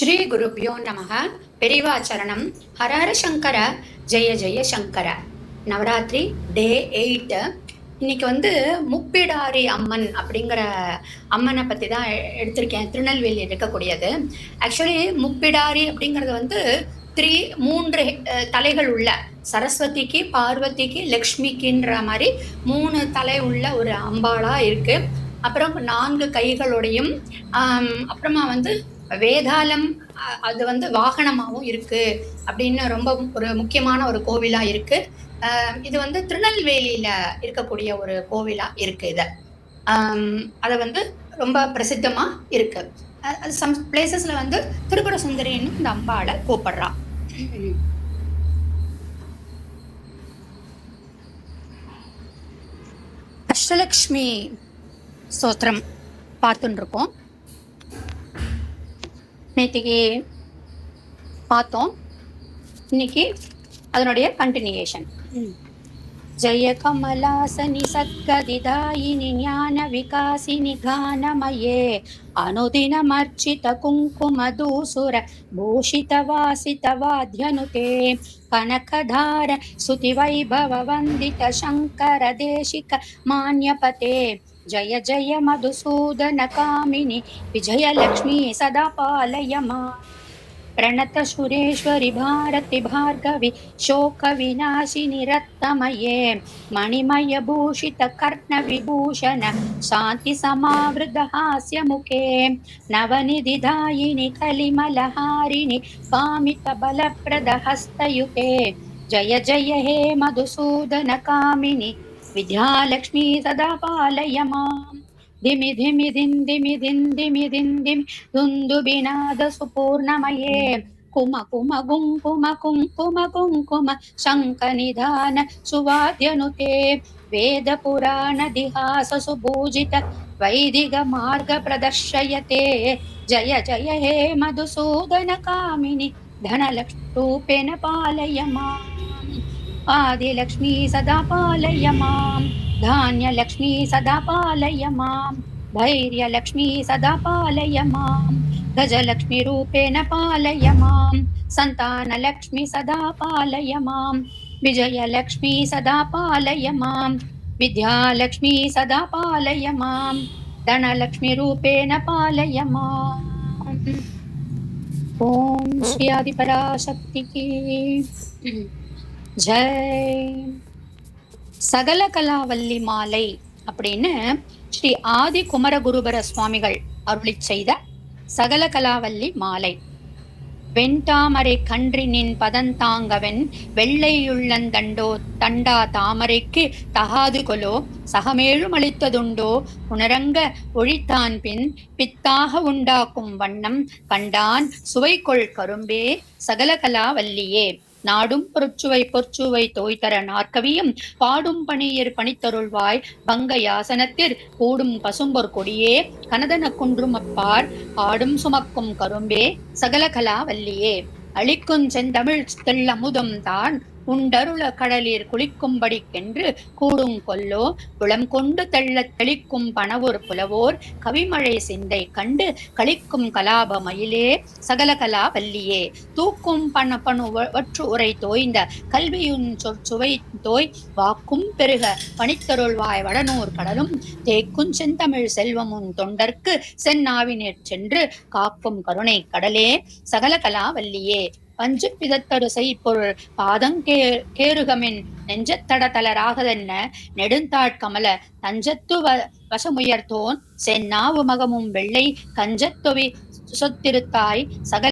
ஸ்ரீ குருப்யோ நமக. பெரிவாச்சரணம். ஹரஹர சங்கர, ஜெய ஜெய சங்கர. நவராத்திரி டே 8. இன்னைக்கு முப்பிடாரி அம்மன் அப்படிங்கிற அம்மனை பற்றி தான் எடுத்திருக்கேன். திருநெல்வேலி இருக்கக்கூடியது. ஆக்சுவலி முப்பிடாரி அப்படிங்கிறது மூன்று தலைகள் உள்ள, சரஸ்வதிக்கு, பார்வதிக்கு, லக்ஷ்மிக்குன்ற மாதிரி 3 தலை உள்ள ஒரு அம்பாளா இருக்கு. அப்புறம் 4 கைகளோடையும் அப்புறமா வேதாளம் அது வாகனமாகவும் இருக்கு அப்படின்னு ரொம்ப ஒரு முக்கியமான ஒரு கோவிலா இருக்கு. இது திருநெல்வேலியில இருக்கக்கூடிய ஒரு கோவிலா இருக்கு. அதை ரொம்ப பிரசித்தமா இருக்கு. சம் பிளேசஸ்ல திரிபுர சுந்தரின்னு இந்த அம்பாளை கூப்பிடுறா. அஷ்டலக்ஷ்மி ஸ்தோத்திரம் பார்த்துட்டு இருக்கோம். நேற்றுக்கு பார்த்தோம். இன்னைக்கு அதனுடைய கண்டினியூஷன். ஜய கமலாசனி சத்கதிதாயினி ஞான விகாசினி கானமயே அனுதினமர்ச்சித குங்குமதூசுர பூஷித வாசித வாத்யனுதே கனகதார சுதி வைபவ வந்தித சங்கர தேசிக மான்யபதே ஜய ஜய மதுசூதன காமினி விஜயலக்ஷ்மி சதா பாலயமா प्रणत सुरेश्वरि भारति भार्गवि शोक विनाशिनि रत्नमये मणिमय भूषित कर्ण विभूषण शांति समावृत हास्य मुखे नवनिधिदायिनि कलिमलहारिणि कामित बलप्रद हस्तयुते जय जय हे मधुसूदन कामिनि विद्यालक्ष्मी सदा पालय माम् धिमि धिमि धिं धिमि धिं धिमि धिं धिं दुन्दुबिनाद सुपूर्णमये कुम कुम कुङ्कुम कुङ्कुम कुङ्कुम शङ्खनिधान सुवाद्यनुते वेद पुराण दिहास सुभूजित वैदिक मार्ग प्रदर्शयते जय जय हे मधुसूदन कामिनि धनलक्ष्मीरूपेण पालय माम् आदिलक्ष्मी सदा पालय माम् धान्यलक्ष्मी सदा पालय माम् धैर्यलक्ष्मी सदा पालय माम् गजलक्ष्मी रूपेण पालय माम् सन्तानलक्ष्मी सदा पालय माम् विजयलक्ष्मी सदा पालय माम् विद्यालक्ष्मी सदा पालय माम् धनलक्ष्मी रूपेण पालय माम्. ओम श्री आदिपराशक्ति की ஜெய். சகல கலாவல்லி மாலை அப்படின்னு ஸ்ரீ ஆதி குமரகுருபர சுவாமிகள் அருளி செய்த சகல கலாவல்லி மாலை. வெண்தாமரை கன்றினின் பதந்தாங்கவன் வெள்ளையுள்ளந்தண்டோ தண்டா தாமரைக்கு தகாது கொலோ சகமேழும் அளித்ததுண்டோ உணரங்க ஒழித்தான் பின் பித்தாக உண்டாக்கும் வண்ணம் கண்டான் சுவைகொள் கரும்பே சகலகலா வல்லியே நாடும் பொற்சுவை தோய்தர நாற்கவியும் பாடும் பணியர் பணித்தருள்வாய் பங்க யாசனத்திற் கூடும் பசும்பொற் கொடியே கனதன குன்றும் அப்பார் ஆடும் சுமக்கும் கரும்பே சகலகலா வல்லியே அளிக்குஞ் செந்தமிழ் தெள்ளமுதம் தான் உண்டருள கடலில் குளிக்கும்படிக்கென்று கூடும் கொல்லோ புலம் கொண்டு தெள்ளத் தெளிக்கும் பணவோர் புலவோர் கவிமழை சிந்தை கண்டு களிக்கும் கலாப மயிலே சகலகலா வல்லியே தூக்கும் பணு வற்று உரை தோய்ந்த கல்வியுன் சொற்சுவை தோய் வாக்கும் பெருக பணித்தருள்வாய் வடனூர் கடலும் தேக்கும் செந்தமிழ் செல்வமும் தொண்டர்க்கு செந்நாவினிற் சென்று காக்கும் கருணை கடலே சகலகலா வல்லியே பஞ்சு பிதத்தரு செய்பொருள் பாதங்கேருகமின் நெஞ்சத்தட தளராகதென்ன நெடுந்தாட்கமல தஞ்சத்து வசமுயர்த்தோன் செந்நாவு மகமும் வெள்ளை கஞ்சத்தொவி சொத்திருத்தாய் சகல